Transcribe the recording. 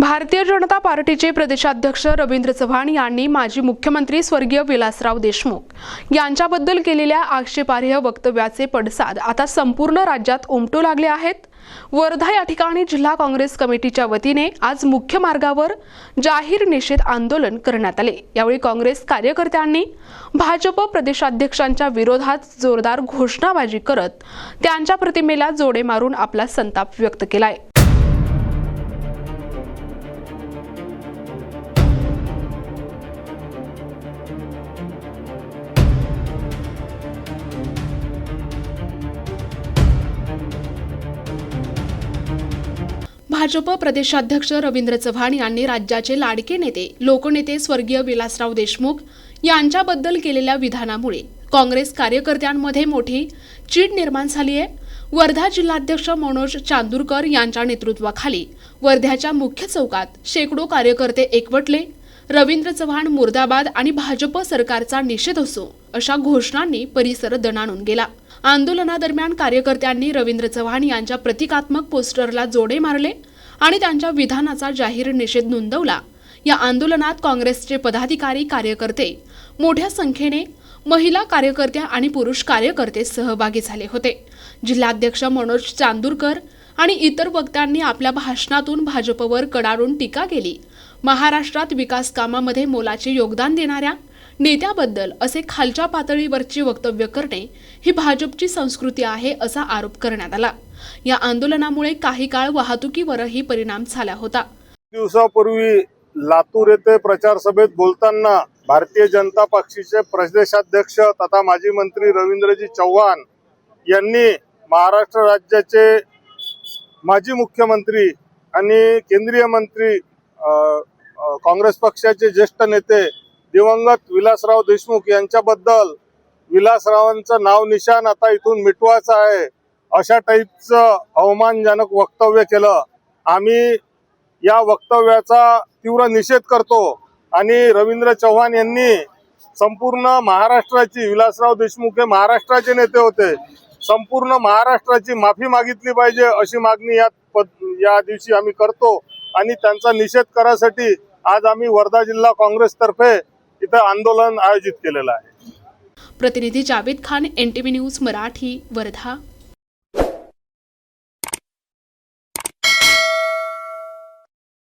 भारतीय जनता पार्टीचे प्रदेशाध्यक्ष रवींद्र चव्हाण यांनी माजी मुख्यमंत्री स्वर्गीय विलासराव देशमुख यांच्याबद्दल केलेल्या आक्षेपार्ह वक्तव्याचे पडसाद आता संपूर्ण राज्यात उमटू लागले आहेत। वर्धा या ठिकाणी जिल्हा काँग्रेस कमिटीच्या वतीने आज मुख्य मार्गावर जाहीर निषेध आंदोलन करण्यात आले। यावेळी काँग्रेस कार्यकर्त्यांनी भाजप प्रदेशाध्यक्षांच्या विरोधात जोरदार घोषणाबाजी करत त्यांच्या प्रतिमेला जोडे मारून आपला संताप व्यक्त केलाय। भाजप प्रदेशाध्यक्ष रवींद्र चव्हाण यांनी राज्याचे लाडके नेते लोकनेते स्वर्गीय विलासराव देशमुख यांच्याबद्दल केलेल्या विधानामुळे काँग्रेस कार्यकर्त्यांमध्ये मोठी चीड निर्माण झाली आहे। वर्धा जिल्हाध्यक्ष मनोज चांदूरकर यांच्या नेतृत्वाखाली वर्ध्याच्या मुख्य चौकात शेकडो कार्यकर्ते एकवटले। रवींद्र चव्हाण मुर्दाबाद आणि भाजप सरकारचा निषेध असो अशा घोषणांनी परिसर दणाणून गेला। आंदोलनादरम्यान कार्यकर्त्यांनी रवींद्र चव्हाण यांच्या प्रतिकात्मक पोस्टरला जोडे मारले आणि त्यांच्या विधानाचा जाहीर निषेध नोंदवला। या आंदोलनात काँग्रेसचे पदाधिकारी कार्यकर्ते मोठ्या संख्येने महिला कार्यकर्त्या आणि पुरुष कार्यकर्ते सहभागी झाले होते। जिल्हाध्यक्ष मनोज चांदूरकर आणि इतर वक्त्यांनी आपल्या भाषणातून भाजपवर कडाडून टीका केली। महाराष्ट्रात विकास कामामध्ये मोलाचे योगदान देणाऱ्या नेत्याबद्दल असे खालच्या पातळीवरची वक्तव्य करणे ही भाजपची संस्कृती आहे असा आरोप करण्यात आला। या आंदोलनामुळे काही काळ वाहतुकीवरही परिणाम झाला होता। दिवसापूर्वी लातूर येथे प्रचार सभेत बोलताना भारतीय जनता पक्षाचे प्रदेशाध्यक्ष तथा माजी मंत्री रवींद्रजी चव्हाण यांनी महाराष्ट्र राज्याचे माजी मुख्यमंत्री आणि केंद्रीय मंत्री काँग्रेस पक्षाचे ज्येष्ठ नेते दिवंगत विलासराव देशमुख यांच्याबद्दल विलासरावांचं नाव निशाण आता इथून मिटवायचं आहे अशा टाईपचं अवमानजनक वक्तव्य केलं। आम्ही या वक्तव्याचा तीव्र निषेध करतो आणि रवींद्र चव्हाण यांनी संपूर्ण महाराष्ट्राची, विलासराव देशमुख हे महाराष्ट्राचे नेते होते, संपूर्ण महाराष्ट्राची माफी मागितली पाहिजे अशी मागणी या दिवशी आम्ही करतो आणि त्यांचा निषेध करायसाठी आज आम्ही वर्धा जिल्हा काँग्रेसतर्फे इथे आंदोलन आयोजित केलेलं आहे। प्रतिनिधी जावेद खान, NTV न्यूज मराठी, वर्धा।